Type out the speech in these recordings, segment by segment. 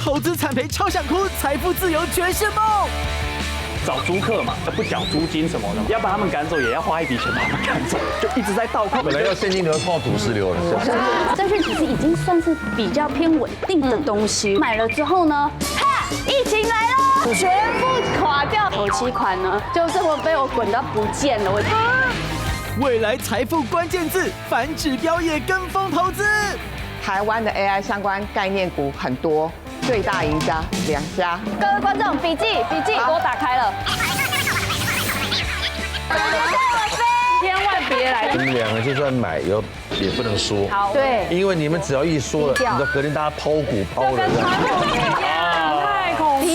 投资惨赔超想哭，财富自由全是梦。找租客嘛，不缴租金什么的，要把他们赶走，也要花一笔钱把他们赶走，就一直在倒扣。本来要现金流，泡土石流了。证券其实已经算是比较偏稳定的东西，买了之后呢，啪，疫情来了，全部垮掉，头期款呢就这么被我滚到不见了，未来财富关键字，反指标也跟风投资。台湾的 AI 相关概念股很多，最大赢家2家。各位观众，笔记，给我打开了。千万别来！你们两个就算买也不能说，好，对，因为你们只要一说了，你知道隔天大家抛股抛了。跟传统一样，太恐怖。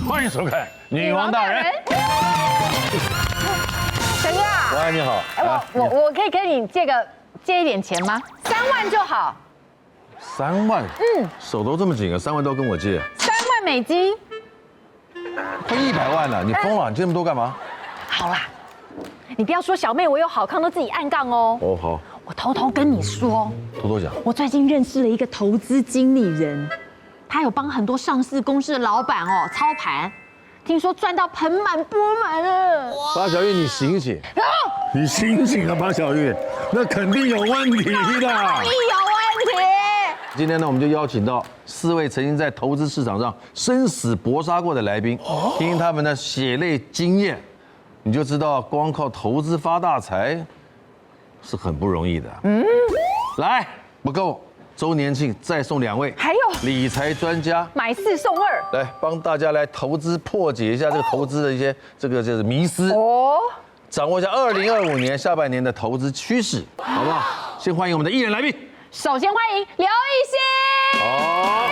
欢迎收看《女王大人》。陈哥啊，喂，你好。我可以跟你借一点钱吗？3万就好。 3万，手都这么紧啊，3万都跟我借， 3万美金。快100万了，你疯了？你借那么多干嘛？好啦，你不要说小妹我有好康都自己暗杠哦。哦，好，我偷偷跟你说，偷偷讲。我最近认识了一个投资经理人，他有帮很多上市公司的老板操盘，听说赚到盆满钵满了。巴小玉，你醒醒！你醒醒啊，巴小玉，那肯定有问题的。你有问题。今天呢，我们就邀请到4位曾经在投资市场上生死搏杀过的来宾，听听他们的血泪经验，你就知道光靠投资发大财是很不容易的。来，不够，周年庆再送2位，还有理财专家，买4送2，来帮大家来投资破解一下这个投资的一些这个迷思，掌握一下2025年下半年的投资趋势，好不好？先欢迎我们的艺人来宾。首先欢迎刘奕欣，好，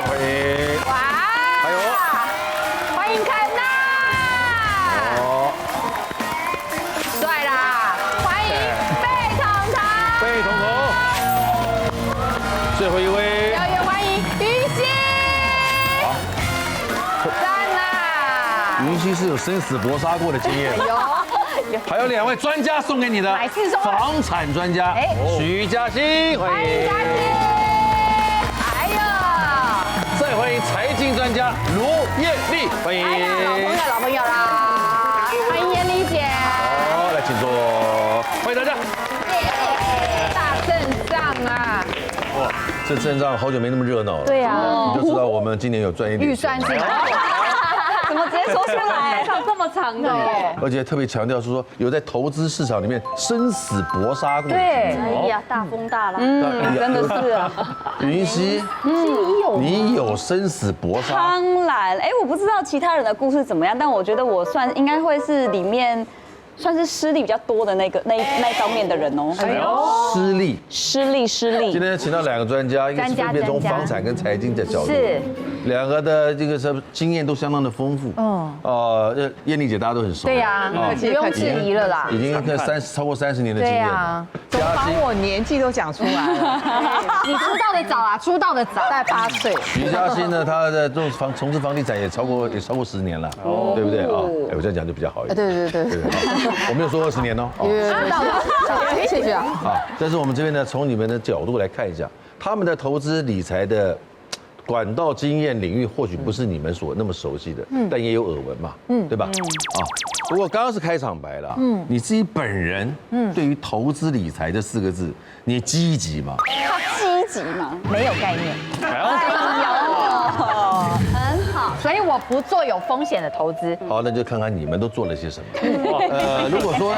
欢迎。哇，还有，欢迎凯娜，哦，帅啦，欢迎贝彤彤，贝彤彤，最后一位，也欢迎云溪，赞啦，云溪是有生死搏杀过的经验，还有2位专家送给你的买4送2房产专家徐嘉欣，欢迎。嘉欣，还有，再欢迎财经专家卢艳丽，欢迎。老朋友啦，欢迎艳丽姐，好，来请坐，欢迎大家。大阵仗啊，哇，这阵仗好久没那么热闹了。对啊你就知道我们今年有赚一点预算进来，怎么直接说出来？唱这么长的耶！而且特别强调是说有在投资市场里面生死搏杀过的经对验。哎呀，大风大浪，真的是啊。云溪，你有生死搏杀？当然，我不知道其他人的故事怎么样，但我觉得我应该会是里面算是失利比较多的那方面的人哦。失利。失利。今天请到2个专家，一个是分别从房产跟财经的角度，是2个的这个经验都相当的丰富。艳丽姐大家都很熟。对呀，不用质疑了啦。已经超过30年的经验了。怎么把我年纪都讲出来了？你出道的早啊，出道的早，大概8岁。徐嘉欣呢，她的这种从事房地产也超过10年了，对不对啊？我这样讲就比较好一点。对，我没有说20年哦。谢谢啊。好，但是我们这边呢，从你们的角度来看一下，他们的投资理财的管道经验领域，或许不是你们所那么熟悉的，但也有耳闻嘛，对吧？不过刚刚是开场白了，你自己本人，对于投资理财这4个字，你积极吗？积极嘛，没有概念，很好。所以我不做有风险的投资。好，那就看看你们都做了些什么。如果说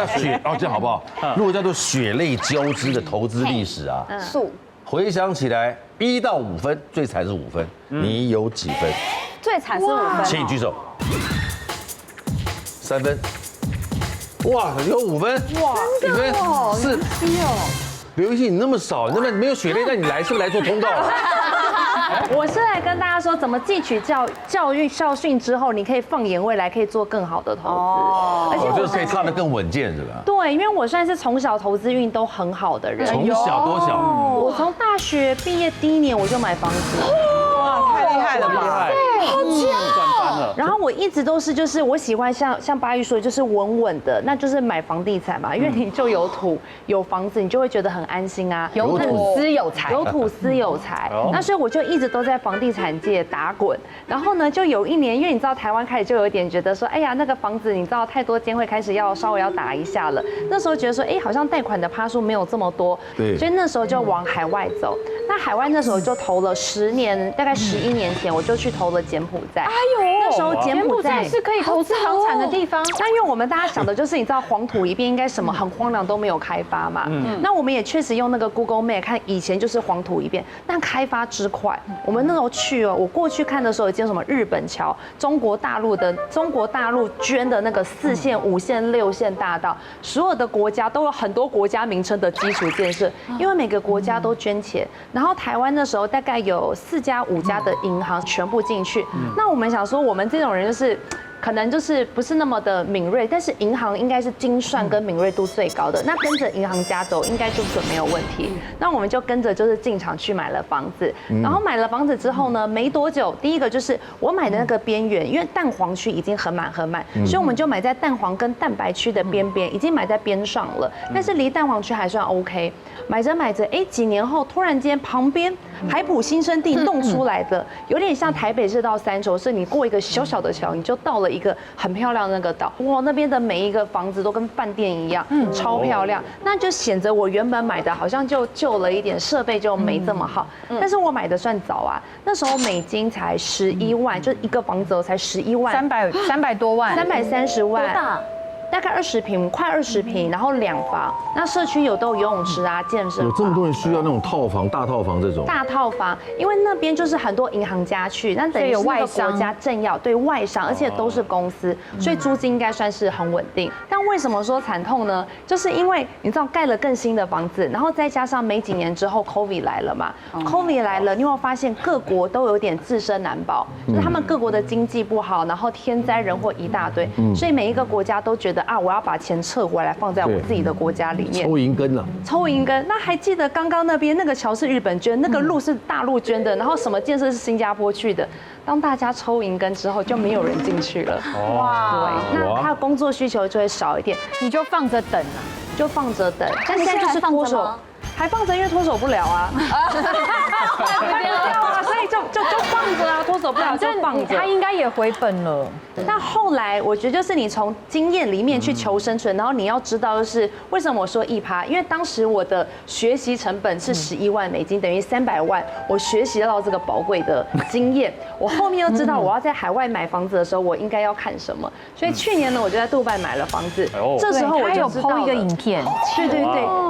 要这样好不好？如果叫做血泪交织的投资历史啊，回想起来1到5分，最惨是5分，你有几分？最惨是5分，请举手。3分。哇，有5分。哇，几分？4。刘奕欣，你那么少，那么没有血泪，那你是不是来做通告了？我是来跟大家说，怎么汲取教育教训之后，你可以放眼未来，可以做更好的投资。而且就是可以看得更稳健，是吧？对，因为我算是从小投资运都很好的人。从小多小？我从大学毕业第1年我就买房子。哇，太厉害了吧！好强，赚翻了。然后我一直都是就是我喜欢像巴玉说的，就是稳稳的，那就是买房地产嘛，因为你就有土有房子，你就会觉得很安心啊，有土司有财，有土司有财。那所以我就一直都在房地产界打滚。然后呢，就有一年，因为你知道台湾开始就有一点觉得说，哎呀，那个房子你知道太多间会开始要稍微要打一下了。那时候觉得说，哎，好像贷款的趴数没有这么多，对，所以那时候就往海外走。那海外那时候就投了10年，大概11年前我就去投了柬埔寨。哎呦，那时候柬埔寨是可以投资房产的地方。那因为我们大家想的就是，你知道黄土一片，应该什么很荒凉都没有开发嘛。那我们也确实用那个 Google Map 看，以前就是黄土一片，但开发之快。我们那时候去哦，我过去看的时候，有间什么日本桥、中国大陆捐的那个4线、5线、6线大道，所有的国家都有很多国家名称的基础建设，因为每个国家都捐钱。然后台湾那时候大概有4家、5家的银行全部进去。那我们想说，我们这种人就是可能就是不是那么的敏锐，但是银行应该是精算跟敏锐度最高的，那跟着银行家走应该就准没有问题。那我们就跟着就是进场去买了房子，然后买了房子之后呢，没多久，第一个就是我买的那个边缘，因为蛋黄区已经很满，所以我们就买在蛋黄跟蛋白区的边边，已经买在边上了，但是离蛋黄区还算 OK。买着买着，哎，几年后突然间旁边海埔新生地弄出来的，有点像台北市到三重，是你过一个小小的桥，你就到了一个很漂亮的那个岛。哇，那边的每一个房子都跟饭店一样，超漂亮。那就显得我原本买的好像就旧了一点，设备就没这么好。但是我买的算早啊，那时候美金才11万，就一个房子才11万，300多万，330万。多大？大概20平，快20平，然后2房。那社区都有游泳池啊，健身房。有这么多人需要那种套房、大套房这种。大套房，因为那边就是很多银行家去，那等于是那个国家政要对外商，而且都是公司，所以租金应该算是很稳定。但为什么说惨痛呢？就是因为你知道盖了更新的房子，然后再加上没几年之后 COVID 来了嘛，COVID 来了，你有没有发现各国都有点自身难保，就是他们各国的经济不好，然后天灾人祸一大堆，所以每一个国家都觉得啊，我要把钱撤回来放在我自己的国家里面。抽银根了，抽银根。那还记得刚刚那边那个桥是日本捐，那个路是大陆捐的，然后什么建设是新加坡去的。当大家抽银根之后，就没有人进去了。哇，对，那他的工作需求就会少一点，你就放着等啊，就放着等。但现在就是脱手。还放着，因为脱手不了啊，所以就放着啊，脱手不了就放着。他应该也回本了。但后来我觉得就是你从经验里面去求生存，然后你要知道就是为什么我说1%，因为当时我的学习成本是11万美金，等于300万，我学习到这个宝贵的经验。我后面又知道我要在海外买房子的时候，我应该要看什么。所以去年呢，我就在杜拜买了房子。这时候我就知道了。有 PO 一个影片，对，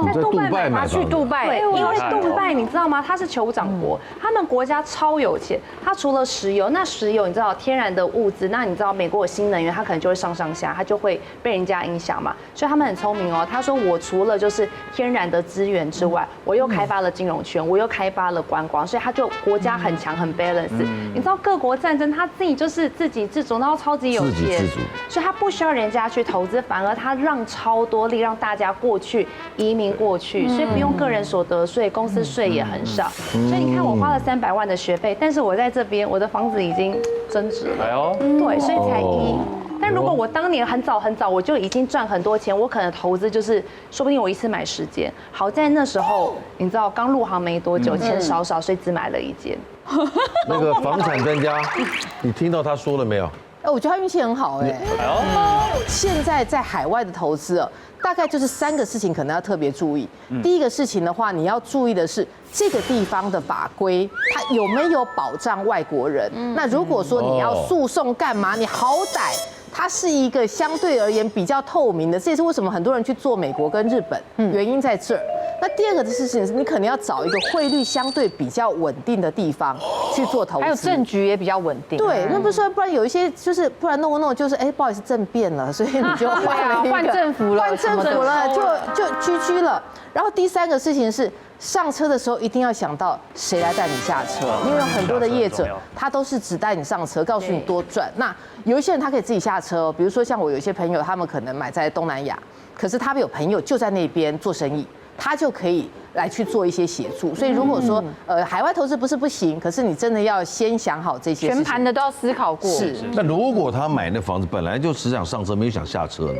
在杜拜买去杜拜，对，因为杜拜你知道吗？它是酋长国，他们国家超有钱。它除了石油，那石油你知道天然的物资，那你知道美国有新能源，它可能就会上下，它就会被人家影响嘛。所以他们很聪明哦。他说我除了就是天然的资源之外，我又开发了金融圈，我又开发了观光，所以他就国家很强很 balance。你知道各国战争，他自己就是自给自足，然后超级有钱，所以他不需要人家去投资，反而他让超多力让大家过去移民过去，所以不用个人所得税，公司税也很少。所以你看我花了300万的学费，但是我在这边我的房子已经增值了，对，所以才1。但如果我当年很早我就已经赚很多钱，我可能投资就是说不定我一次买10间。好在那时候你知道刚入行没多久，钱少，所以只买了1间。那个房产专家，你听到他说了没有？我觉得他运气很好哎。现在在海外的投资大概就是3个事情可能要特别注意。第一个事情的话，你要注意的是这个地方的法规，它有没有保障外国人？那如果说你要诉讼干嘛，你好歹它是一个相对而言比较透明的，这也是为什么很多人去做美国跟日本，原因在这儿。那第二个的事情是，你可能要找一个汇率相对比较稳定的地方去做投资，还有政局也比较稳定。对，那不是说，不然有一些就是不然弄就是不好意思政变了，所以你就换政府了，就居了。然后第3个事情是，上车的时候一定要想到谁来带你下车，因为有很多的业者他都是只带你上车，告诉你多赚。那有一些人他可以自己下车，比如说像我有一些朋友，他们可能买在东南亚，可是他们有朋友就在那边做生意，他就可以来去做一些协助。所以如果说海外投资不是不行，可是你真的要先想好这些事情，全盘的都要思考过。是。那如果他买那房子本来就只想上车，没有想下车呢？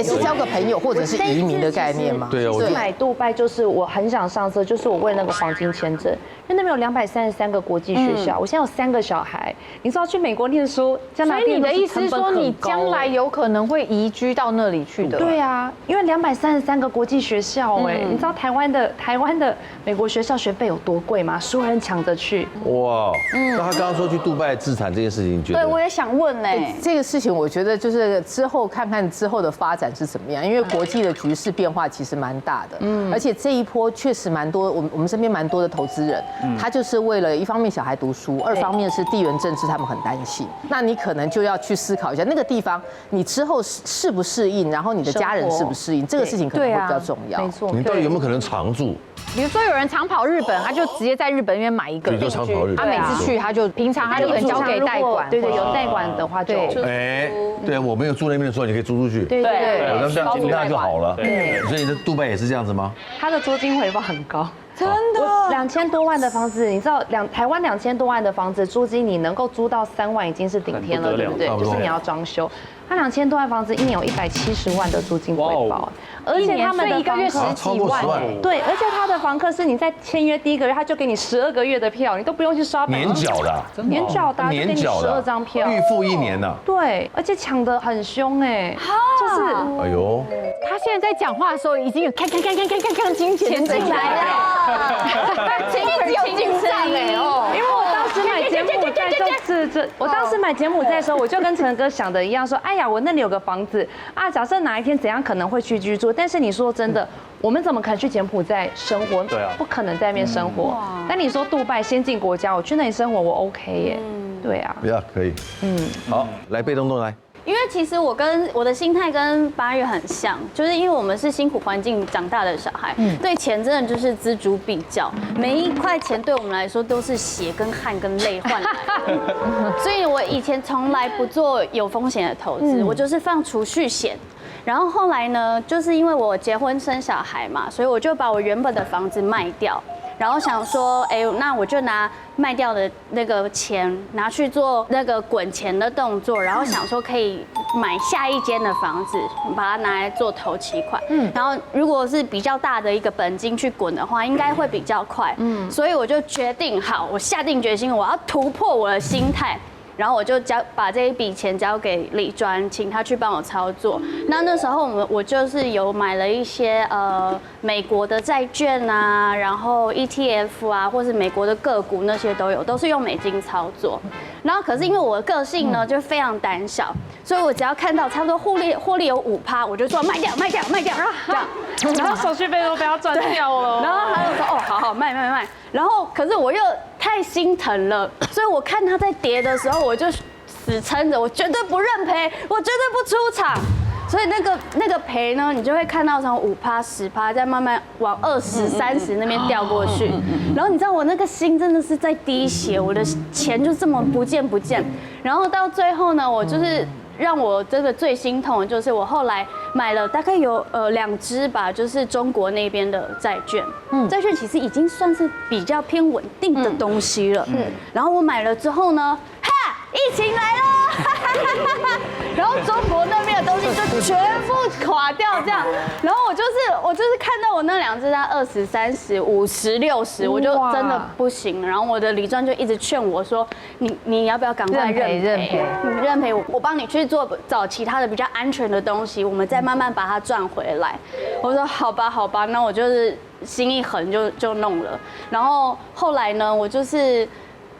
是交个朋友或者是移民的概念吗？对啊，我买杜拜就是我很想上车，就是我为那个黄金签证，因为那边有233个国际学校，我现在有3个小孩，你知道去美国念书，加拿大所以你的意思是说，你将来有可能会移居到那里去的？对啊，因为233个国际学校，你知道台湾的美国学校学费有多贵吗？所有人抢着去。哇，那他刚刚说去杜拜自产这件事情，你觉得？对，我也想问呢。这个事情我觉得就是之后看看之后的发展是怎么样，因为国际的局势变化其实蛮大的，而且这一波确实蛮多，我们身边蛮多的投资人，他就是为了一方面小孩读书，二方面是地缘政治，他们很担心。那你可能就要去思考一下那个地方，你之后适不适应，然后你的家人适不适应，这个事情可能会比较重要。没错，你到底有没有可能常住？比如说有人常跑日本，他就直接在日本那边买一个，对，就常跑日本。他每次去他就平常他就可能交给代管，对，有代管的话就。对，我没有住那边的时候，你可以租出去。对，那这样就好了。对，所以你的杜拜也是这样子吗？它的租金回报很高。真的，2000多万的房子，你知道台湾2000多万的房子租金，你能够租到3万已经是顶天了，对不对？就是你要装修。它2000多万房子一年有170万的租金回报，而且他们的一个月10几万，对，而且他的房客是你在签约第1个月他就给你12个月的票，你都不用去刷年缴的，年缴的，年缴的12张票，预付1年呢。对，而且抢得很凶哎，就是，哎呦，他现在在讲话的时候已经有看金钱进来了，钱一直有进账哎哦，因为我当时买柬埔寨我当时买柬埔寨的时候，我就跟陈哥想的一样，说，哎呀，我那里有个房子啊，假设哪一天怎样可能会去居住，但是你说真的，我们怎么可能去柬埔寨生活？对啊，不可能在那边生活。但你说杜拜先进国家，我去那里生活，我 OK 耶。对啊，可以。好，来贝东东来。因为其实我的心态跟8月很像，就是因为我们是辛苦环境长大的小孩，对钱真的就是锱铢必较，每一块钱对我们来说都是血跟汗跟泪换来的，所以我以前从来不做有风险的投资，我就是放储蓄险。然后后来呢，就是因为我结婚生小孩嘛，所以我就把我原本的房子卖掉。然后想说，那我就拿卖掉的那个钱拿去做那个滚钱的动作，然后想说可以买下一间的房子，把它拿来做头期款。然后如果是比较大的一个本金去滚的话，应该会比较快。所以我就决定好，我下定决心，我要突破我的心态。然后我就把这一笔钱交给理专，请他去帮我操作。那时候我就是有买了一些美国的债券啊，然后 ETF 啊，或是美国的个股那些都有，都是用美金操作。然后可是因为我的个性呢就非常胆小，所以我只要看到差不多获利有5%，我就说卖掉，这样，然后手续费都被他赚掉了。然后他就说好卖。然后可是我又太心疼了，所以我看他在跌的时候，我就死撑着，我绝对不认赔，我绝对不出场。所以那个赔呢，你就会看到从5%、10%再慢慢往20%、30%那边掉过去。然后你知道我那个心真的是在滴血，我的钱就这么不见。然后到最后呢，我就是让我真的最心痛的就是我后来买了大概有2支吧，就是中国那边的债券。债券其实已经算是比较偏稳定的东西了。然后我买了之后呢，疫情来了，然后中国那边的东西就全部垮掉这样。然后我就是看到我那2支在20、30、50、60，我就真的不行。然后我的理专就一直劝我说，你要不要赶快认赔？我帮你去找其他的比较安全的东西，我们再慢慢把它赚回来。我说好吧，那我就是心一横就弄了。然后后来呢，我就是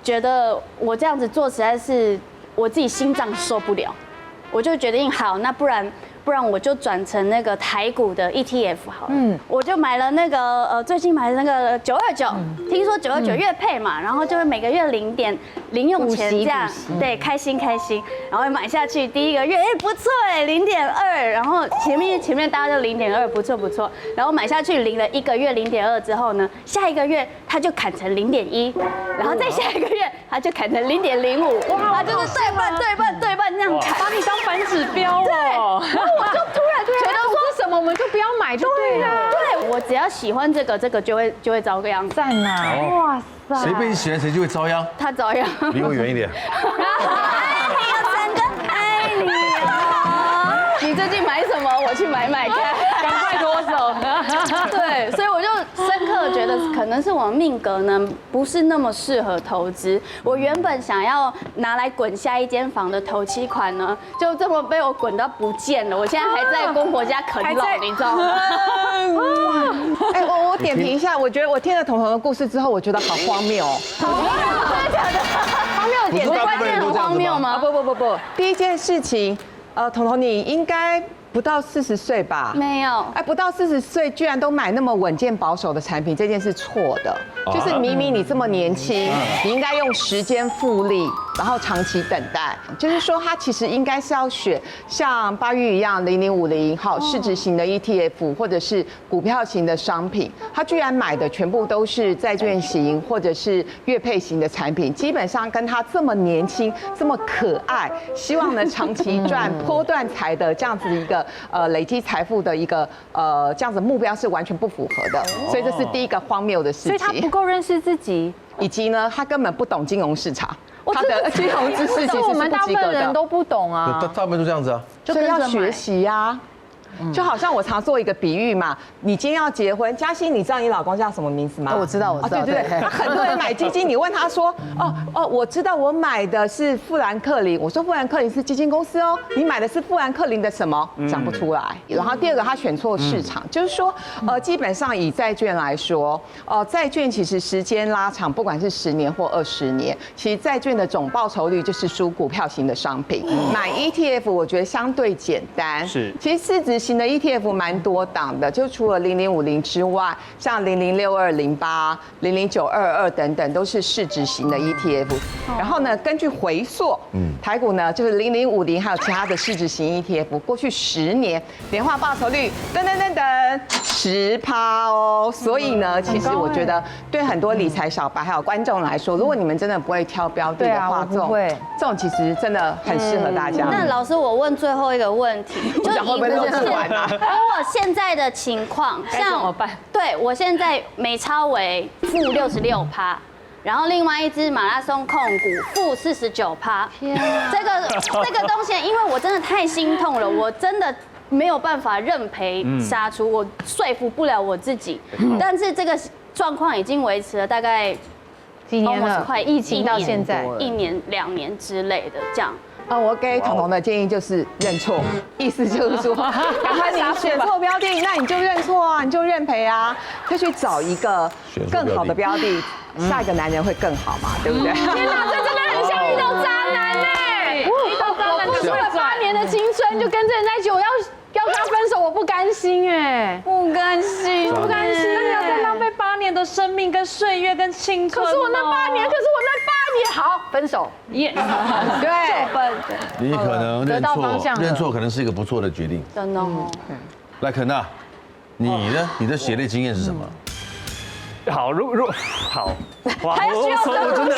觉得我这样子做实在是我自己心脏受不了，我就决定好，那不然我就转成那个台股的 ETF 好了。我就买了那个最近买的那个929，听说929月配嘛，然后就会每个月0点零用钱这样，对，开心，然后买下去第1个月，不错0.2，然后前面大家就0.2，不错，然后买下去领了1个月0.2之后呢，下一个月它就砍成0.1，然后再下一个月它就砍成0.05，它就是对半这样砍，把你当反指标哦。对。我就突然觉得说什么我们就不要买就对了。对，我我只要喜欢这个就会遭殃。赞呐！哇塞，谁被你喜欢谁就会遭殃，他遭殃。离我远一点。爱你有3个爱你哦。你最近买什么？我去买看，赶快脱手。对，所以我就深刻觉得，可能是我命格呢不是那么适合投资。我原本想要拿来滚下一间房的头期款呢，就这么被我滚到不见了。我现在还在公婆家啃老，你知道吗？哎，我点评一下，我觉得我听了彤彤的故事之后，我觉得好荒谬哦。真的假的？荒谬点，关键很荒谬吗？不，第一件事情，彤彤你应该不到40岁吧？没有。哎，不到40岁居然都买那么稳健保守的产品，这件事错的。就是明明你这么年轻，你应该用时间复利，然后长期等待。就是说，它其实应该是要选像巴玉一样0050好市值型的 ETF， 或者是股票型的商品。他居然买的全部都是债券型或者是月配型的产品，基本上跟他这么年轻、这么可爱，希望呢长期赚波段财的这样子一个累积财富的一个这样子目标是完全不符合的。所以这是第一个荒谬的事情。所以他不够认识自己，以及呢，他根本不懂金融市场，他的金融知识其实是我们大部不及格的。分人都不懂啊。大部分都这样子啊。所以要学习呀。就好像我常做一个比喻嘛，你今天要结婚，嘉欣，你知道你老公叫什么名字吗？我知道。对，他很多人买基金，你问他说，我知道我买的是富兰克林，我说富兰克林是基金公司哦，你买的是富兰克林的什么？讲不出来。然后第二个，他选错市场，就是说，基本上以债券来说，债券其实时间拉长，不管是10年或20年，其实债券的总报酬率就是输股票型的商品。买 ETF 我觉得相对简单，是，其实市值型的 ETF 蛮多档的，就除了0050之外，像006208、00922等等都是市值型的 ETF。然后呢，根据回溯，台股呢就是0050还有其他的市值型 ETF， 过去10年年化报酬率10%哦。所以呢，其实我觉得对很多理财小白还有观众来说，如果你们真的不会挑标的的话，这种其实真的很适合大家。那老师，我问最后一个问题，就讲会不会漏吃完啊？以我现在的情况，该怎么办？对我现在美超为-66%，然后另外一支马拉松控股-49%。这个东西，因为我真的太心痛了，我真的没有办法认赔杀出，我说服不了我自己。但是这个状况已经维持了大概几年了，快疫情到现在1年2年之类的这样。我给彤彤的建议就是认错，意思就是说，赶快你选错标的，那你就认错啊，你就认赔啊，再去找一个更好的标的，下一个男人会更好嘛，对不对？天哪，这真的很像遇到渣男哎！遇到渣男，付了8年的青春就跟这人在一起，我要跟他分手，我不甘心哎，不甘心，不甘心，那你要再浪费8年的生命、跟岁月、跟青春。可是我那8年好分手，也对，你可能认错可能是一个不错的决定。真的哦。来，肯娜，你呢？你的血泪经验是什么？好，好，哇，我真的，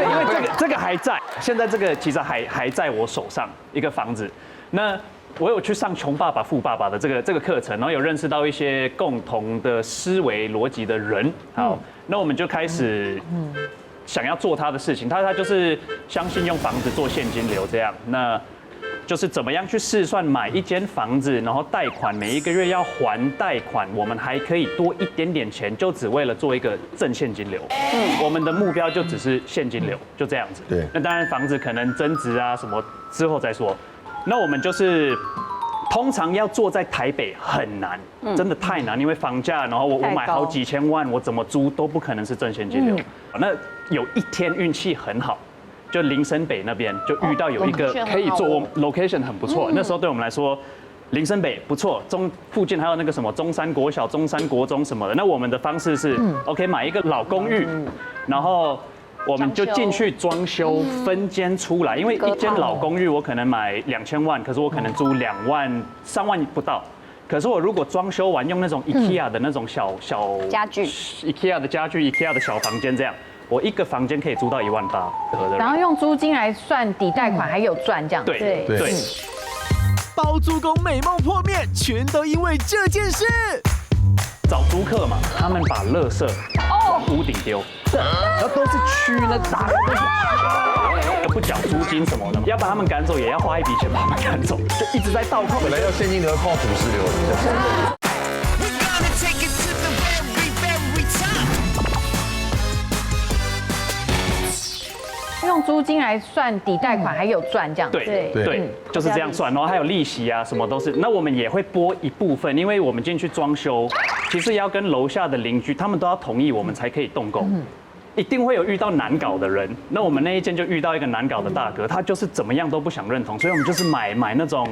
因为这个还在，现在这个其实还在我手上一个房子。那我有去上《穷爸爸富爸爸》的这个课程，然后有认识到一些共同的思维逻辑的人。好，那我们就开始想要做他的事情，他就是相信用房子做现金流这样，那就是怎么样去试算买一间房子，然后贷款每一个月要还贷款，我们还可以多一点点钱，就只为了做一个正现金流。我们的目标就只是现金流，就这样子。对，那当然房子可能增值啊什么之后再说。那我们就是通常要做在台北很难，真的太难，因为房价，然后我买好几千万，我怎么租都不可能是正现金流。那有一天运气很好，就林森北那边就遇到有一个可以做 ，location 很不错。那时候对我们来说，林森北不错，附近还有那个什么中山国小、中山国中什么的。那我们的方式是 ，OK 买一个老公寓，然后我们就进去装修，分间出来，因为一间老公寓我可能买2000万，可是我可能租2万、3万不到。可是我如果装修完用那种 IKEA 的那种小家具，IKEA 的家具、IKEA 的小房间这样，我一个房间可以租到1万8。然后用租金来算抵贷款，还有赚这样。对。包租公美梦破灭，全都因为这件事。找租客嘛，他们把垃圾往屋顶丢，然后都是区呢打不缴租金什么的，要把他们赶走，也要花一笔钱把他们赶走，就一直在倒扣。本来要现金流，靠土石流的。用租金来算抵贷款，还有赚这样。对，就是这样算，然后还有利息啊，什么都是。那我们也会拨一部分，因为我们进去装修，其实要跟楼下的邻居，他们都要同意，我们才可以动工。一定会有遇到难搞的人，那我们那一间就遇到一个难搞的大哥，他就是怎么样都不想认同，所以我们就是买那种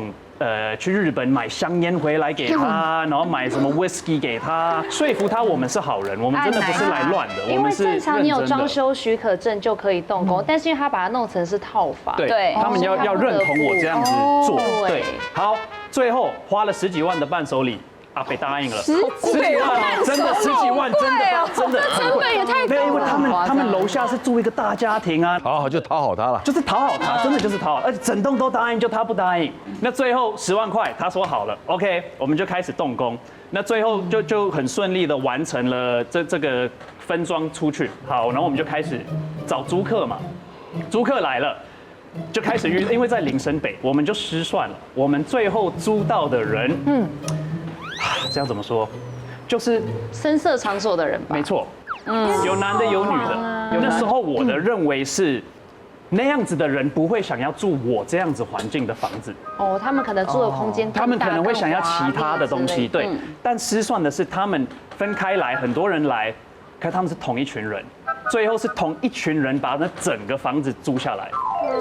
去日本买香烟回来给他，然后买什么 whisky 给他，说服他我们是好人，我们真的不是来乱的，因为正常你有装修许可证就可以动工，但是因为他把它弄成是套房，对，他们要认同我这样子做，对，好，最后花了10几万的伴手礼。阿北答应了，10几万，真的10几万，真的成本也太高了。因为他们楼下是住一个大家庭啊，好就讨好他了，就是讨好他，真的就是讨好，而且整栋都答应，就他不答应。那最后10万块，他说好了 ，OK， 我们就开始动工。那最后就很顺利的完成了这个分装出去。好，然后我们就开始找租客嘛，租客来了。就开始因为在林森北，我们就失算了。我们最后租到的人，这样怎么说？就是深色场所的人吧。没错，有男的有女的。那时候我的认为是，那样子的人不会想要住我这样子环境的房子。哦，他们可能住的空间更大，他们可能会想要其他的东西，对。但失算的是，他们分开来，很多人来，可他们是同一群人。最后是同一群人把那整个房子租下来，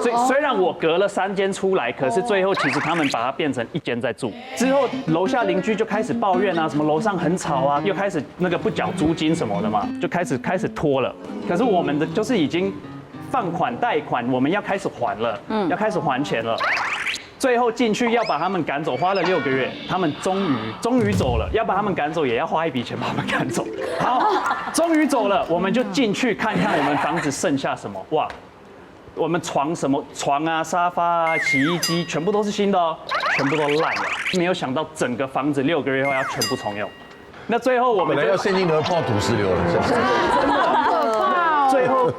所以虽然我隔了3间出来，可是最后其实他们把它变成1间在住。之后楼下邻居就开始抱怨啊，什么楼上很吵啊，又开始那个不缴租金什么的嘛，就开始拖了。可是我们的就是已经放款贷款，我们要开始还了，要开始还钱了。最后进去要把他们赶走，花了6个月，他们终于走了。要把他们赶走，也要花一笔钱把他们赶走。好，终于走了，我们就进去看看我们房子剩下什么。哇，我们床啊、沙发啊、洗衣机全部都是新的哦，全部都烂了。没有想到整个房子6个月后要全部重用。那最后我们本来要现金流，靠土石流了，真的。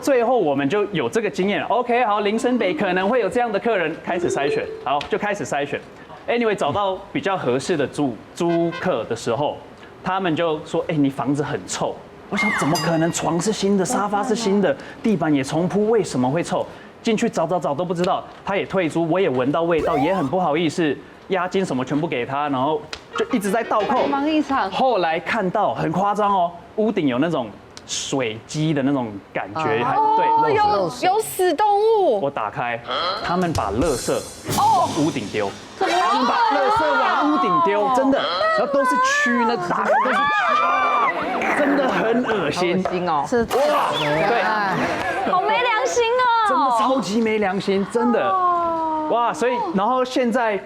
最后我们就有这个经验了。OK， 好，林森北可能会有这样的客人，开始筛选，好，就开始筛选。Anyway， 找到比较合适的租客的时候，他们就说：“你房子很臭。”我想怎么可能？床是新的，沙发是新的，地板也重铺，为什么会臭？进去找都不知道。他也退租，我也闻到味道，也很不好意思，押金什么全部给他，然后就一直在倒扣。忙一场。后来看到很夸张哦，屋顶有那种水积的那种感觉，对，有死动物。我打开，他们把垃圾往屋顶丢，他们把垃圾往屋顶丢，真的，然后都是蛆呢，打开都是蛆，真的很恶心。恶心哦，是哇，对，好没良心哦，真的超级没良心，真的，哇，所以然后现在。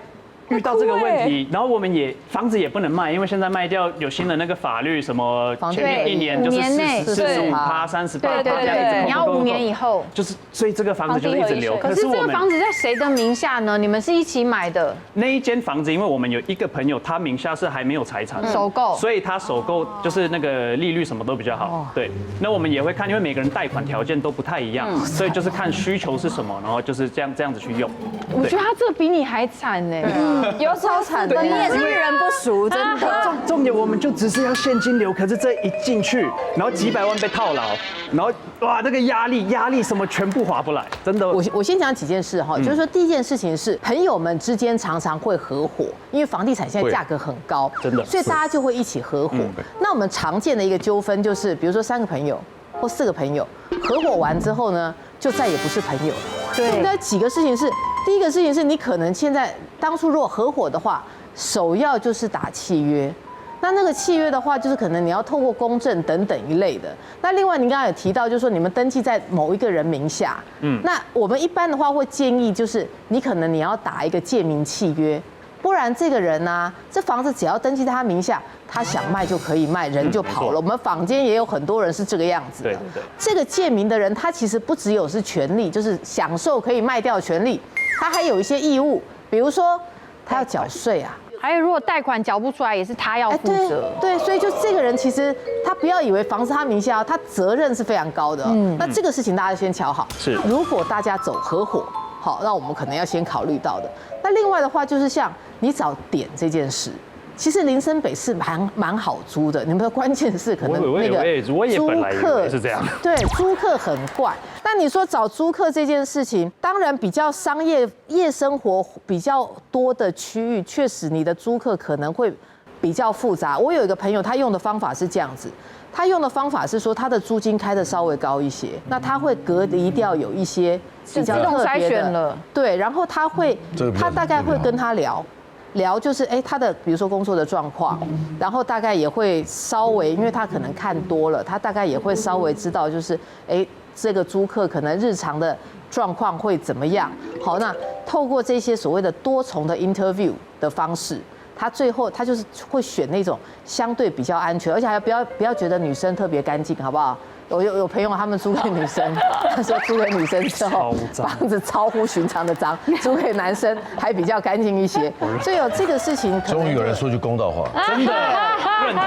遇到这个问题，然后我们房子也不能卖，因为现在卖掉有新的那个法律，什么前面1年就是45%、38%这样子，你要5年以后，就是所以这个房子就是一直留。可是这个房子在谁的名下呢？你们是一起买的？那一间房子，因为我们有一个朋友，他名下是还没有财产首购，所以他首购就是那个利率什么都比较好。对，那我们也会看，因为每个人贷款条件都不太一样，所以就是看需求是什么，然后就是这样子去用。我觉得他这个比你还惨呢。有超惨的，你也是遇人不淑，真的。重点我们就只是要现金流，可是这一进去，然后几百万被套牢，然后哇，那个压力什么全部划不来，真的。我先讲几件事哈，就是说第一件事情是朋友们之间常常会合伙，因为房地产现在价格很高，真的，所以大家就会一起合伙。那我们常见的一个纠纷就是，比如说3个朋友或4个朋友合伙完之后呢，就再也不是朋友了。对，那几个事情是。第一个事情是你可能现在当初如果合伙的话，首要就是打契约，那个契约的话，就是可能你要透过公证等等一类的。那另外你刚刚也提到，就是说你们登记在某一个人名下，那我们一般的话会建议就是你可能你要打一个借名契约，不然这个人呢，这房子只要登记在他名下，他想卖就可以卖，人就跑了。我们坊间也有很多人是这个样子的。这个借名的人，他其实不只有是权利，就是享受可以卖掉的权利。他还有一些义务，比如说他要缴税啊，还有如果贷款缴不出来，也是他要负责。对，所以就这个人其实他不要以为房子他名下，他责任是非常高的。那这个事情大家先瞧好。是，如果大家走合伙，好，那我们可能要先考虑到的。那另外的话，就是像你找点这件事。其实林森北是蛮好租的，你们的关键是可能那个租客是这样，对，租客很怪。那你说找租客这件事情，当然比较商业夜生活比较多的区域，确实你的租客可能会比较复杂。我有一个朋友，他用的方法是这样子，他用的方法是说他的租金开的稍微高一些，那他会隔离掉有一些比较特别的，对，然后他大概会跟他聊就是他的比如说工作的状况，然后大概也会稍微，因为他可能看多了，他大概也会稍微知道就是这个租客可能日常的状况会怎么样。好，那透过这些所谓的多重的 interview 的方式，他最后他就是会选那种相对比较安全，而且还不要觉得女生特别干净，好不好？我有朋友他们租给女生，他说租给女生之后房子超乎寻常的脏，租给男生还比较干净一些，所以有这个事情。终于有人说句公道话，真的认同。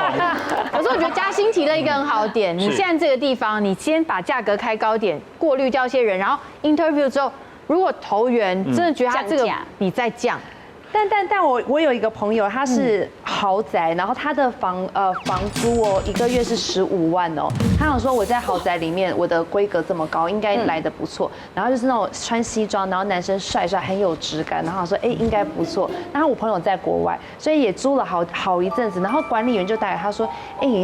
可是我觉得嘉欣提了一个很好的点，你现在这个地方，你先把价格开高点，过滤掉一些人，然后 interview 之后，如果投缘真的觉得他这个你再降。但我有一个朋友，他是豪宅，然后他的房租哦，一个月是15万哦。他想说我在豪宅里面，我的规格这么高，应该来得不错。然后就是那种穿西装，然后男生帅很有质感，然后说应该不错。然后我朋友在国外，所以也租了好一阵子。然后管理员就带给他说，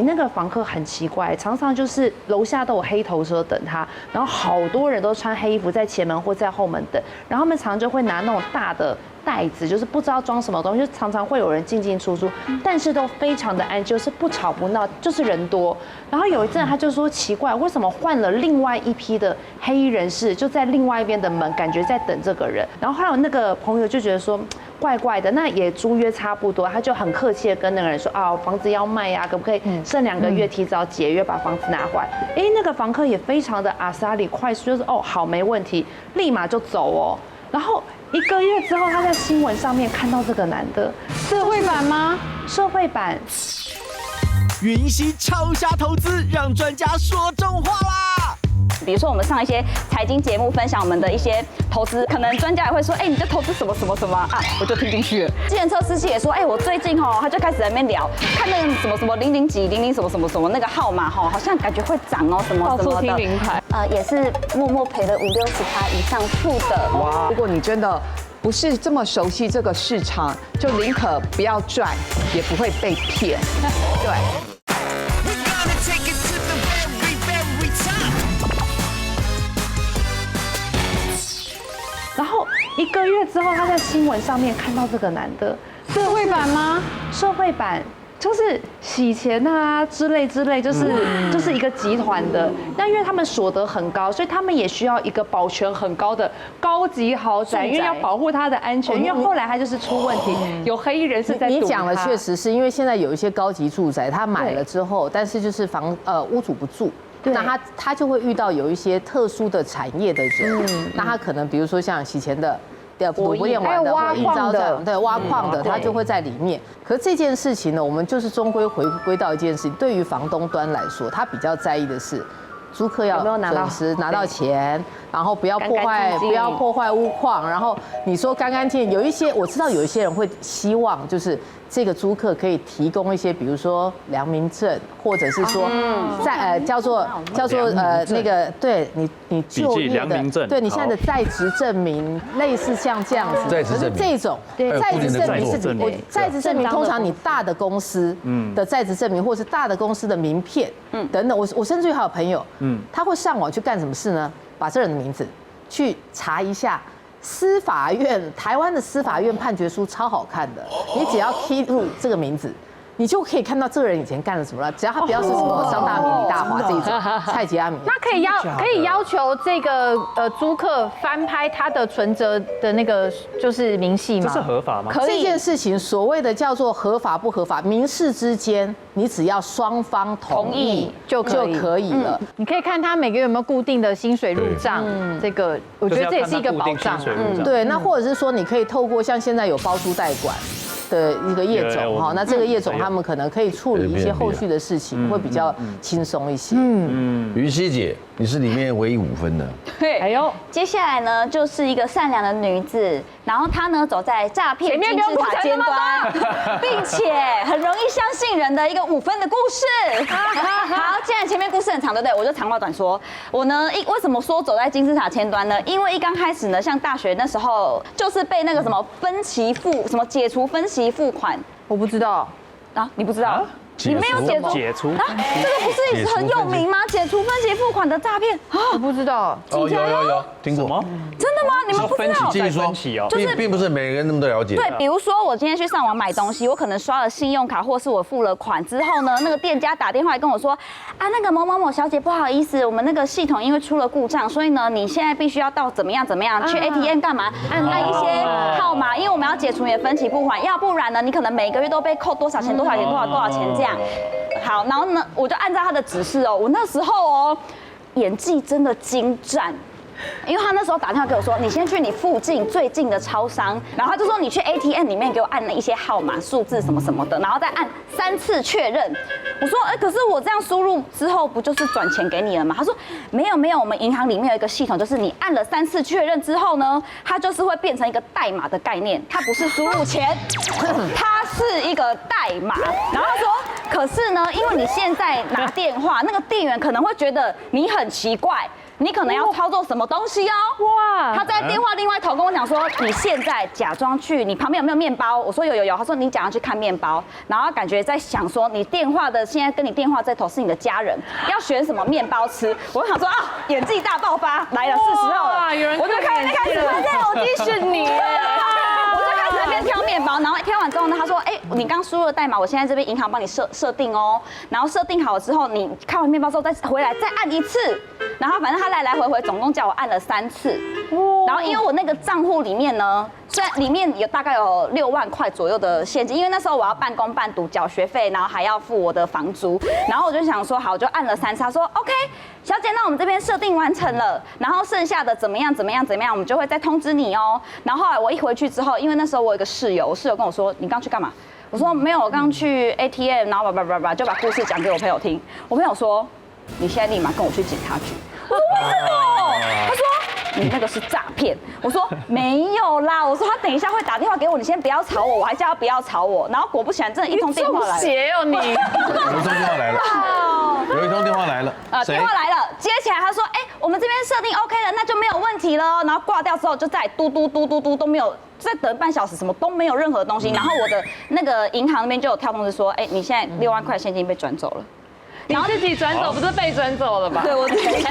那个房客很奇怪，常常就是楼下都有黑头车等他，然后好多人都穿黑衣服在前门或在后门等，然后他们常就会拿那种大的袋子，就是不知道装什么东西，就常常会有人进进出出，但是都非常的安静，就是不吵不闹，就是人多。然后有一阵他就说奇怪，为什么换了另外一批的黑衣人士，就在另外一边的门，感觉在等这个人。然后后来我那个朋友就觉得说怪怪的，那也租约差不多，他就很客气的跟那个人说房子要卖呀，可不可以剩2个月提早解约把房子拿回来？那个房客也非常的阿萨里，快速就是好没问题，立马就走哦。然后1个月之后，他在新闻上面看到这个男的，社会版吗？社会版。云溪超瞎投资，让专家说重话啦！比如说我们上一些财经节目分享我们的一些投资，可能专家也会说，你在投资什么啊，我就听进去了。计程车司机也说，我最近他就开始在那边聊，看那个什么00几00什么那个号码好像感觉会涨什么什么的。听名牌，也是默默赔了50-60%以上负的。哇！如果你真的不是这么熟悉这个市场，就宁可不要赚，也不会被骗。对。然后1个月之后，他在新闻上面看到这个男的，社会版吗？社会版就是洗钱啊之类，就是一个集团的。那因为他们所得很高，所以他们也需要一个保全很高的高级豪宅，因为要保护他的安全。因为后来他就是出问题，有黑衣人士在堵他。你讲的确实是因为现在有一些高级住宅，他买了之后，但是就是屋主不住。那他就会遇到有一些特殊的产业的人，那他可能比如说像洗钱的、赌博电玩的、挖矿的，对，挖矿的，他就会在里面。可是这件事情呢，我们就是终归回归到一件事情，对于房东端来说，他比较在意的是租客要准时拿到钱，然后不要破坏屋况，然后你说干干净净，有一些我知道有一些人会希望就是这个租客可以提供一些，比如说良民证，或者是说在叫做那个对你就业的，对你现在的在职证明，类似像这样子，在职证明这种在职证明是在职证明，通常你大的公司的在职证明，或是大的公司的名片等等，我甚至于还有朋友，他会上网去干什么事呢？把这人的名字去查一下。司法院，台湾的司法院判决书超好看的，你只要 key 入这个名字，你就可以看到这个人以前干了什么了。只要他不要是什么张大民、李大华这一种，蔡吉阿民，那可以要求这个租客翻拍他的存折的那个就是明细吗？这是合法吗？这件事情所谓的叫做合法不合法，民事之间你只要双方同意就可以了。你可以看他每个月有没有固定的薪水入账，这个我觉得这也是一个保障。对，那或者是说你可以透过像现在有包租代管。的一个业种哈，那这个业种嗯他们可能可以处理一些后续的事情，会比较轻松一些。云溪姐，你是里面唯一5分的，对，哎呦，接下来呢，就是一个善良的女子，然后她呢走在诈骗金字塔尖端，并且很容易相信人的一个5分的故事。好，既然前面故事很长，对不对？我就长话短说。我呢，为什么说走在金字塔尖端呢？因为一刚开始呢，像大学那时候，就是被那个什么解除分期付款我不知道，啊，你不知道？你没有解除解除啊？这个不是一直很有名吗？解除分期付款的诈骗啊，我不知道。哦，有听过什么？真的吗？你们不知道？继续说分期哦，并不是每个人那么都了解。对，比如说我今天去上网买东西，我可能刷了信用卡，或是我付了款之后呢，那个店家打电话来跟我说，啊，那个某某某小姐，不好意思，我们那个系统因为出了故障，所以呢，你现在必须要到怎么样去 ATM 干嘛，按一些号码，因为我们要解除你的分期付款，要不然呢，你可能每个月都被扣多少钱这样。好，然后呢，我就按照他的指示哦，我那时候哦，演技真的精湛。因为他那时候打电话给我说，你先去你附近最近的超商，然后他就说你去 ATM 里面给我按了一些号码、数字什么什么的，然后再按3次确认。我说，可是我这样输入之后不就是转钱给你了吗？他说没有，我们银行里面有一个系统，就是你按了3次确认之后呢，它就是会变成一个代码的概念，它不是输入钱，它是一个代码。然后他说，可是呢，因为你现在拿电话，那个店员可能会觉得你很奇怪。你可能要操作什么东西哦？哇！他在电话另外头跟我讲说，你现在假装去，你旁边有没有面包？我说有。他说你假装去看面包，然后感觉在想说，你电话的现在跟你电话这头是你的家人，要选什么面包吃？我想说啊，演技大爆发来了，是时候了。我就开始发现我迪士尼。我就开始在那边挑面包，然后挑完之后呢，他说，你刚输入的代码，我现在这边银行帮你设定哦。然后设定好了之后，你看完面包之后再回来再按1次，然后反正他来回总共叫我按了3次。然后因为我那个账户里面呢，虽然里面大概有6万块左右的现金，因为那时候我要半工半读缴学费，然后还要付我的房租，然后我就想说好，就按了3次。他说 OK， 小姐，那我们这边设定完成了，然后剩下的怎么样，我们就会再通知你哦。然后后来我一回去之后，因为那时候我有一个室友跟我说，你刚去干嘛？我说没有，我刚去 ATM， 然后就把故事讲给我朋友听。我朋友说，你现在立马跟我去警察局。我说为什么？他说你那个是诈骗。我说没有啦，我说他等一下会打电话给我，你先不要吵我，我还叫他不要吵我。然后果不其然，真的一通电话来了。邪哦你！有一通电话来了，有一通电话来了，电话来了，接起来他说，我们这边设定 OK 了，那就没有问题了。然后挂掉之后就再嘟都没有。再等半小时，什么都没有任何东西。然后我的那个银行那边就有跳通知说，你现在6万块现金被转走了。你自己转走，不是被转走了吧？对，我自己转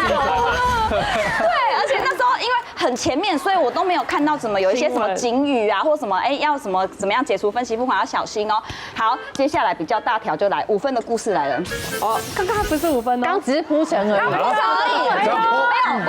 走了。对，而且那时候因为很前面，所以我都没有看到怎么有一些什么警语啊，或什么要什么怎么样解除分期付款要小心哦。好，接下来比较大条就来5分的故事来了。哦，刚刚不是5分哦，刚只是铺陈而已。你不知道长话短说吗？对啊。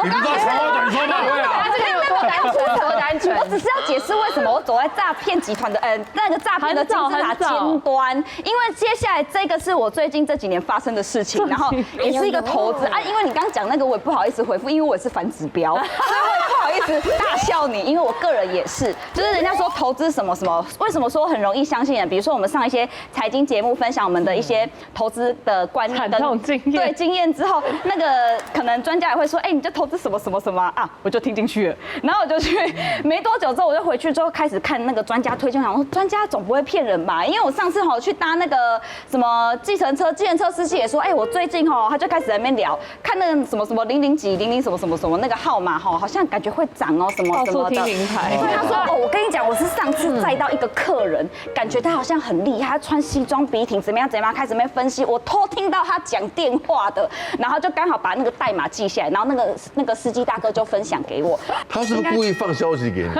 我只是要解释为什么我走在诈骗集团的那个诈骗的金字塔尖端，因为接下来这个是我最近这几年发生的事情，然后也是一个投资啊。因为你刚刚讲那个，我也不好意思回复，因为我也是反指标，所以我也不好意思大笑你，因为我个人也是，就是人家说投资什么什么，为什么说很容易相信人？比如说我们上一些财经节目分享我们的一些投资的观念跟经验之后，那个可能专家也会说，你就投资什么什么什么啊，我就听进去了，然后我就去。没多久之后，我就回去之后开始看那个专家推荐，想说专家总不会骗人吧？因为我上次去搭那个什么计程车司机也说，我最近他就开始在那边聊，看那个什么什么00几00什么什么什么那个号码好像感觉会涨哦什么什么的。名牌。所以他说我跟你讲，我是上次载到一个客人，感觉他好像很厉害，他穿西装笔挺，怎么样，开始在那边分析，我偷听到他讲电话的，然后就刚好把那个代码记下来，然后那个司机大哥就分享给我。他是不是故意放消息给你？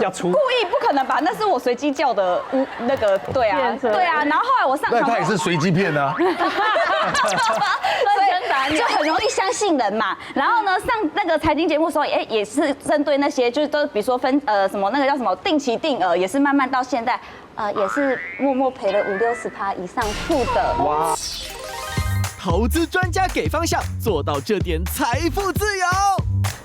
要出故意不可能吧？那是我随机叫的那个，对啊。然后后来我上那他也是随机骗啊。所以就很容易相信人嘛。然后呢，上那个财经节目的时候，也是针对那些，就是都比如说什么那个叫什么定期定额，也是慢慢到现在，也是默默赔了50-60%以上负的。哇！投资专家给方向，做到这点财富自由。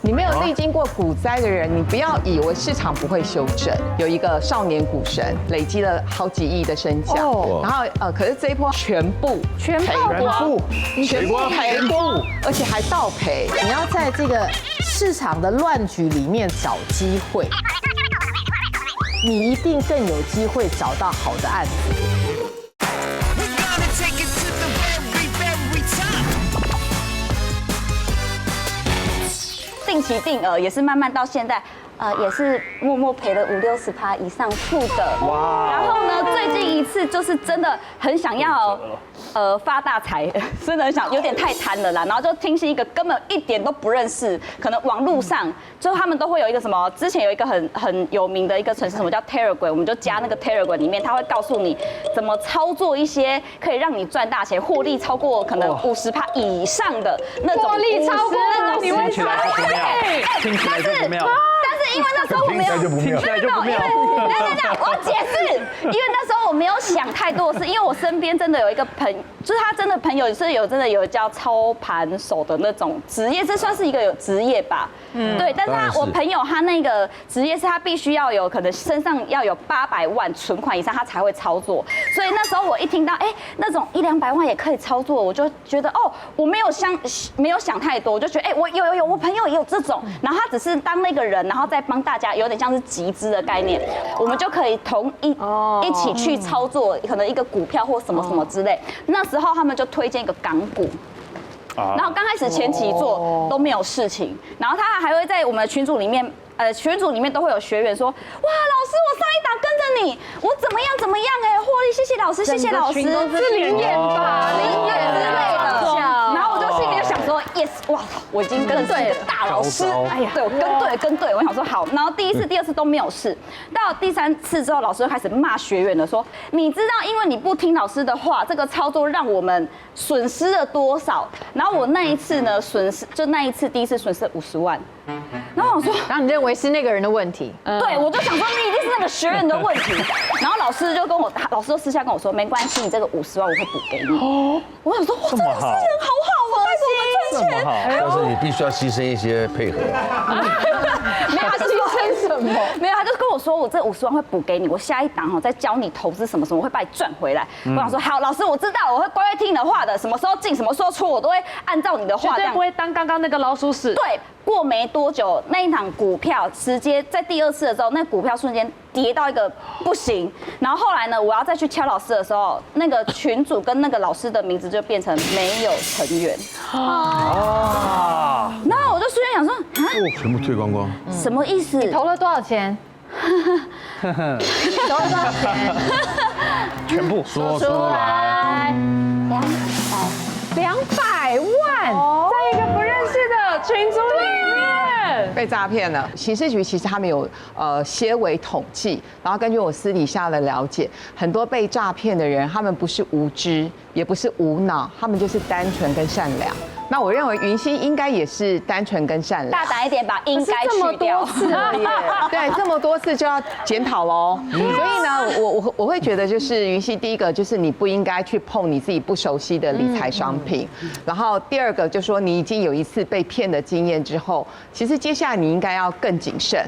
你没有历经过股灾的人，你不要以为市场不会修正。有一个少年股神累积了好几亿的身价，然后可是这一波全部赔光，而且还倒赔。你要在这个市场的乱局里面找机会，你一定更有机会找到好的案子。定期定额也是慢慢到现在，也是默默赔了50-60%以上负的。哇！然后呢，最近一次就是真的很想要。发大财，真的很想，有点太贪了啦。然后就听信一个根本一点都不认识，可能网络上就他们都会有一个什么，之前有一个很有名的一个程式，什么叫 Telegram， 我们就加那个 Telegram 里面，他会告诉你怎么操作一些可以让你赚大钱、获利超过可能50%以上的那种，获利超过那种，你会听起来就不妙，听起来就不妙。但是因为那时候我没有，听起来就不妙。我要解释，因为那时候我没有想太多的事，因为我身边真的有一个就是他真的朋友是真的有叫操盘手的那种职业，这算是一个有职业吧？对。但是我朋友他那个职业是他必须要有可能身上要有800万存款以上，他才会操作。所以那时候我一听到那种100-200万也可以操作，我就觉得我没有想太多，我就觉得我有我朋友也有这种，然后他只是当那个人，然后再帮大家有点像是集资的概念，我们就可以一起去操作，可能一个股票或什么什么之类。那时候他们就推荐一个港股。然后刚开始前期做都没有事情，然后他还会在我们的群组里面都会有学员说，哇，老师，我上一档跟着你，我怎么样获利，谢谢老师，谢谢老师，是灵验吧，灵验之类的。然后我就心里就想说 ，yes， 哇，我已经跟对了大老师，哎呀，对我跟对，我想说好。然后第一次、第二次都没有事，到第3次之后，老师就开始骂学员了，说，你知道因为你不听老师的话，这个操作让我们损失了多少？然后我那一次呢，第一次损失了50万。然后我说，然后你认为是那个人的问题？对，我就想说你一定是那个学员的问题。然后老师就私下跟我说，没关系，你这个50万我会补给你。我想说，哇，这个师人好好哦，带给我们赚钱。但是你必须要牺牲一些配合。没有，他就说什么？没有，他就跟我说，我这50万会补给你，我下一档再教你投资什么什么，我会把你赚回来。我想说，好，老师我知道，我会乖乖听你的话的，什么时候进，什么时候出，我都会按照你的话。绝对不会当刚刚那个老鼠屎。对。过没多久，那一档股票直接在第2次的时候，那股票瞬间跌到一个不行。然后后来呢，我要再去敲老师的时候，那个群主跟那个老师的名字就变成没有成员。然后我就瞬间想说，全部退光光，什么意思？你投了多少钱？投了多少钱？全部说出来。 200万，在一个不认识的群组里面被诈骗了。刑事局其实他们有些微统计，然后根据我私底下的了解，很多被诈骗的人，他们不是无知，也不是无脑，他们就是单纯跟善良。那我认为云昕应该也是单纯跟善良。大胆一点，把应该去掉。对，这么多次就要检讨喽。所以呢，我会觉得就是云昕，第一个就是你不应该去碰你自己不熟悉的理财商品，然后第二个就是说你已经有一次被骗的经验之后，其实接下来你应该要更谨慎。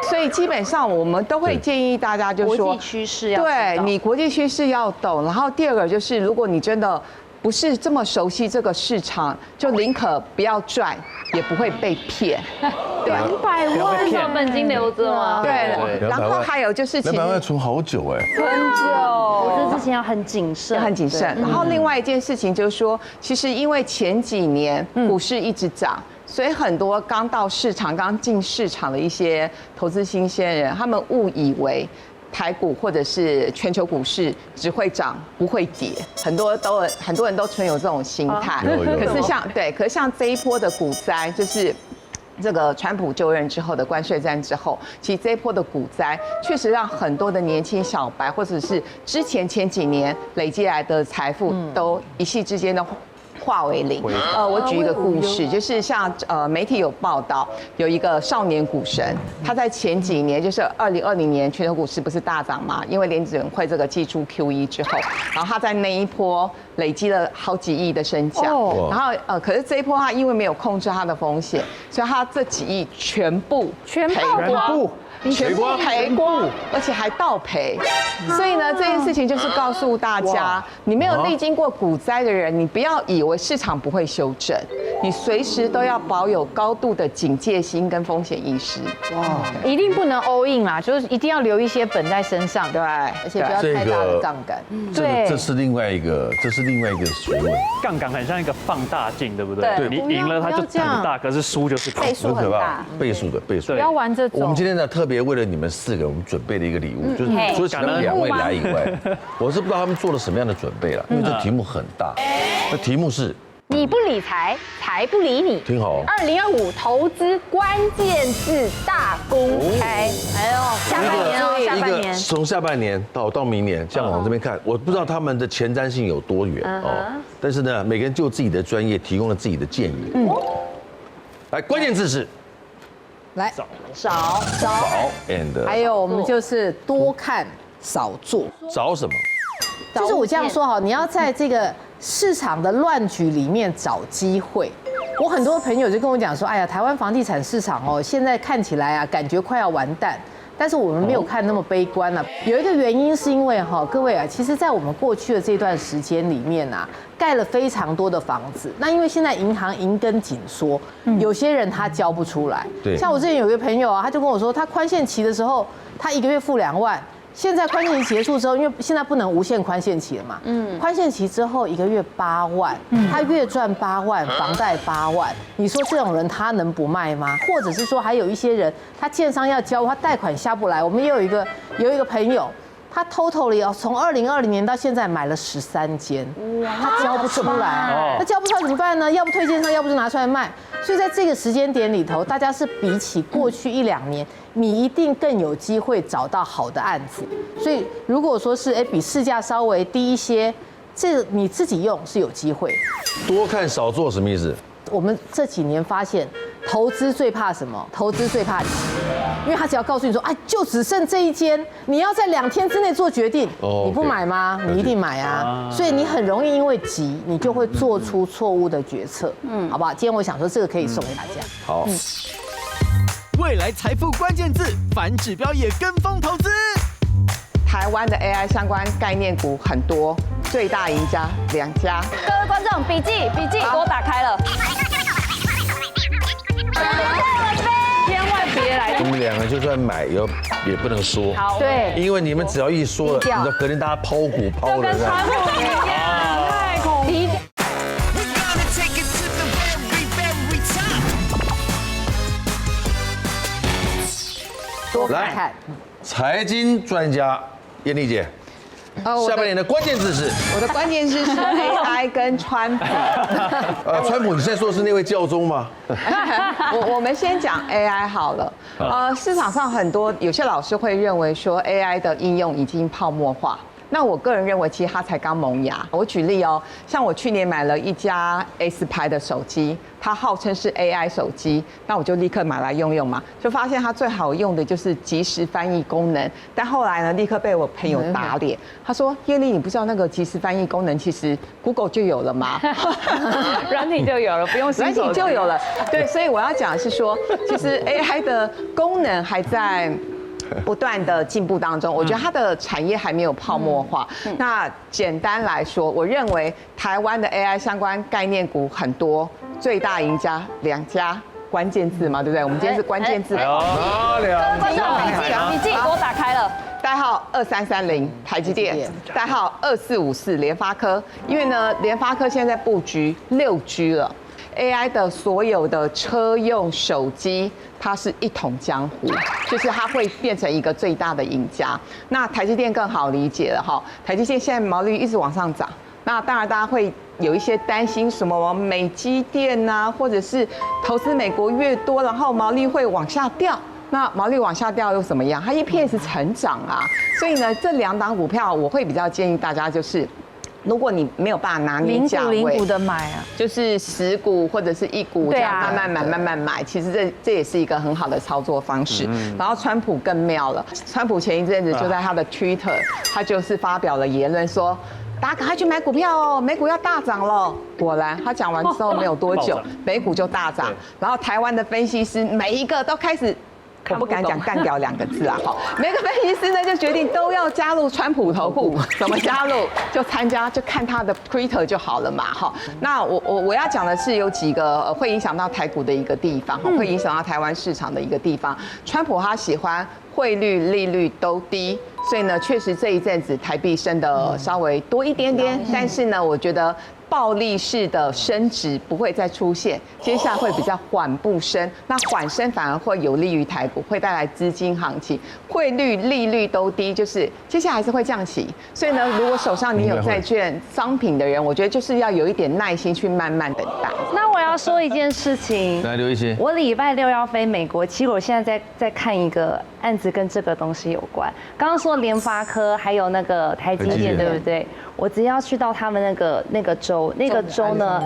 所以基本上我们都会建议大家，就是说，国际趋势要对你国际趋势要懂。然后第二个就是，如果你真的不是这么熟悉这个市场，就宁可不要赚，也不会被骗。对，200万是本金留着吗？对，然后还有就是200万存好久哎，很久，这之前要很谨慎，很谨慎。然后另外一件事情就是说，其实因为前几年股市一直涨。 所以很多刚到市场、刚进市场的一些投资新鲜人，他们误以为台股或者是全球股市只会涨不会跌，很多人都存有这种心态。可是像这一波的股灾，就是这个川普就任之后的关税战之后，其实这一波的股灾确实让很多的年轻小白，或者是之前几年累积来的财富，都一夕之间的。化为零。我举一个故事，就是像媒体有报道，有一个少年股神，他在前几年，就是2020年全球股市不是大涨嘛？因为联准会这个祭出 QE 之后，然后他在那一波累积了好几亿的身价，然后可是这一波他因为没有控制他的风险，所以他这几亿全部赔光，而且还倒赔。所以呢，这件事情就是告诉大家，你没有历经过股灾的人，你不要以为市场不会修正，你随时都要保有高度的警戒心跟风险意识。一定不能 all in 啦，就是一定要留一些本在身上，对，而且不要太大的杠杆。这是另外一个学问。杠杆很像一个放大镜，对不对？对你赢了它就很大，可是输就是倍数很大，倍数的。不要玩这种。我们今天呢特别为了你们4个，我们准备了一个礼物，就是除了请他们2位来以外，我是不知道他们做了什么样的准备了，因为这题目很大。那题目是你不理财，财不理你。听好，2025投资关键字大公开。哎呦，下半年哦，下半年。从下半年到明年，这样往这边看，我不知道他们的前瞻性有多远哦。但是呢，每个人就自己的专业提供了自己的建议。来，关键字是。来少 and 还有我们就是多看少做。找什么？就是我这样说哈，你要在这个市场的乱局里面找机会。我很多朋友就跟我讲说，哎呀，台湾房地产市场哦，现在看起来啊，感觉快要完蛋。但是我们没有看那么悲观啊。有一个原因是因为哈，各位啊，其实，在我们过去的这段时间里面啊，盖了非常多的房子。那因为现在银行银根紧缩，有些人他交不出来。对。像我之前有一个朋友啊，他就跟我说，他宽限期的时候，他1个月付2万。现在宽限期结束之后，因为现在不能无限宽限期了嘛，宽限期之后1个月8万，他月赚8万，房贷8万，你说这种人他能不卖吗？或者是说还有一些人，他建商要交，他贷款下不来，我们也有一个朋友。他 totally 从2020年到现在买了13间，他交不出来，那交不出来怎么办呢？要不推荐上，要不就拿出来卖。所以在这个时间点里头，大家是比起过去1-2年，你一定更有机会找到好的案子。所以如果说是比市价稍微低一些，这你自己用是有机会。多看少做什么意思？我们这几年发现，投资最怕什么？投资最怕急，因为他只要告诉你说，哎，就只剩这一间，你要在2天之内做决定，你不买吗？你一定买啊，所以你很容易因为急，你就会做出错误的决策，好不好？今天我想说这个可以送给大家。好，未来财富关键字，反指标也跟风投资。台湾的 AI 相关概念股很多，最大赢家2家。各位观众，笔记给我打开了。千万别来。你们2个就算买也不能说，对，因为你们只要一说了，你知道隔天大家抛股抛的，川普一样，太恐怖。多看。财经专家燕丽姐，下半年的关键字是？我的关键字是 AI 跟川普。川普，你现在说的是那位教宗吗？我们先讲 AI 好了。市场上有些老师会认为说 AI 的应用已经泡沫化。那我个人认为，其实它才刚萌芽。我举例哦，像我去年买了一家 S 牌的手机，它号称是 AI 手机，那我就立刻买来用用嘛，就发现它最好用的就是即时翻译功能。但后来呢，立刻被我朋友打脸，他说：“燕丽，你不知道那个即时翻译功能其实 Google 就有了吗？软体就有了，不用软体就有了。”对，所以我要讲的是说，其实 AI 的功能还在不断的进步当中，我觉得它的产业还没有泡沫化。那简单来说，我认为台湾的 AI 相关概念股很多，最大赢家2家，关键字嘛，对不对？我们今天是关键字。各位观众，笔记给我打开了。代号2330台积电，代号2454联发科。因为呢，联发科现在布局6G 了。AI 的所有的车用手机，它是一统江湖，就是它会变成一个最大的赢家。那台积电更好理解了哈，台积电现在毛利率一直往上涨，那当然大家会有一些担心，什么美积电呐，或者是投资美国越多，然后毛利会往下掉。那毛利往下掉又怎么样？它 EPS 成长啊，所以呢，这2档股票我会比较建议大家就是如果你没有办法拿捏价位，零股的买啊，就是10股或者是1股这样慢慢买慢慢买，其实这也是一个很好的操作方式。然后川普更妙了，川普前一阵子就在他的 Twitter， 他就是发表了言论说，大家赶快去买股票哦，美股要大涨了。果然，他讲完之后没有多久，美股就大涨。然后台湾的分析师每一个都开始。我不敢讲干掉2个字啊，哈，每个分析师呢就决定都要加入川普投顾，怎么加入？就参加，就看他的 Twitter 就好了嘛，哈。那我要讲的是有几个会影响到台股的一个地方，会影响到台湾市场的一个地方。川普他喜欢汇率、利率都低，所以呢，确实这一阵子台币升的稍微多一点点，但是呢，我觉得。暴力式的升值不会再出现，接下来会比较缓步升，那缓升反而会有利于台股，会带来资金行情，汇率、利率都低，就是接下来还是会降息。所以呢，如果手上你有债券、商品的人，我觉得就是要有一点耐心去慢慢等待。那我要说一件事情，来刘一些，我礼拜6要飞美国，其实我现在在看一个案子跟这个东西有关。刚刚说联发科还有那个台积电，对不对？我只要去到他们那个州呢，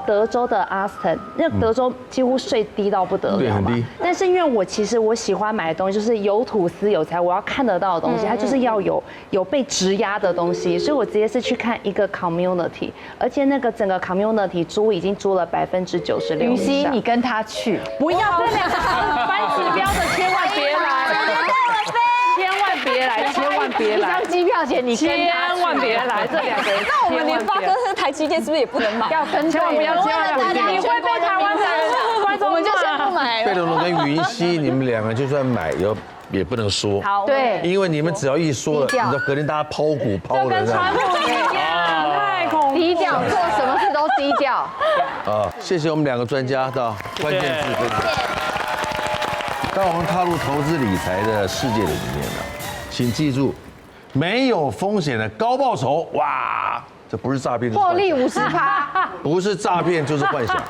德州的阿斯顿，那德州几乎税低到不得了，对，很低。但是因为我喜欢买的东西就是有土司有财，我要看得到的东西，它就是要有被质押的东西，所以我直接是去看一个 community， 而且那个整个 community 租已经租了96%。云溪，你跟他去，不要这两个翻指标的，千万别来，千万别来，千万别来，一张机票钱你跟他去，千万别来，这2个人。那我们联发科和台积电是不是也不能买？要跟千万不要，千万不要，你会被台湾人观众骂。我们就先不买了。贝龙龙跟云溪，你们2个就算买也不能说，好，对，因为你们只要一说了，你知道隔天大家抛股抛了，跟川普一样，太恐怖。低调，做什么事都低调。啊，谢谢我们2个专家的关键字分享。当我们踏入投资理财的世界里面呢，请记住，没有风险的高报酬，哇，这不是诈骗，获利50%，不是诈骗就是幻想。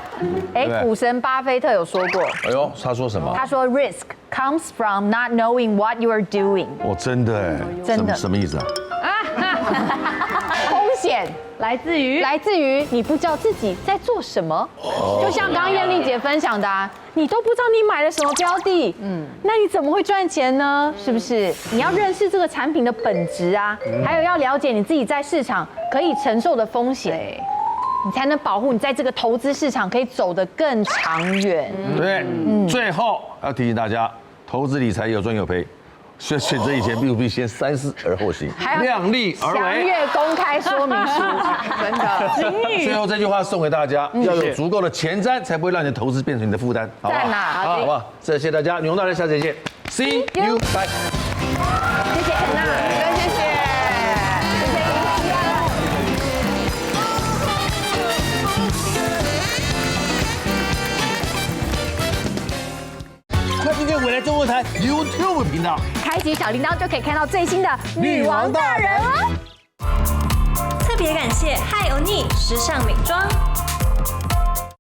股神巴菲特有说过，哎呦，他说什么？他说 risk comes from not knowing what you are doing。哦，真的哎，真的什么意思啊？风险来自于你不知道自己在做什么，就像刚刚燕丽姐分享的啊，你都不知道你买了什么标的，那你怎么会赚钱呢？是不是？你要认识这个产品的本质啊，还有要了解你自己在市场可以承受的风险，你才能保护你在这个投资市场可以走得更长远。对，最后要提醒大家，投资理财有赚有赔。选择以前必先三思而后行，量力而为。详阅公开说明书，真的。最后这句话送给大家：要有足够的前瞻，才不会让你的投资变成你的负担，好不好？好，好不好？谢谢大家，女王大人，下次见 ，See you， 拜。谢谢肯娜，谢谢。快订阅未来中文台 YouTube 频道，开启小铃铛就可以看到最新的女王大人哦。特别感谢嗨欧尼时尚美妆。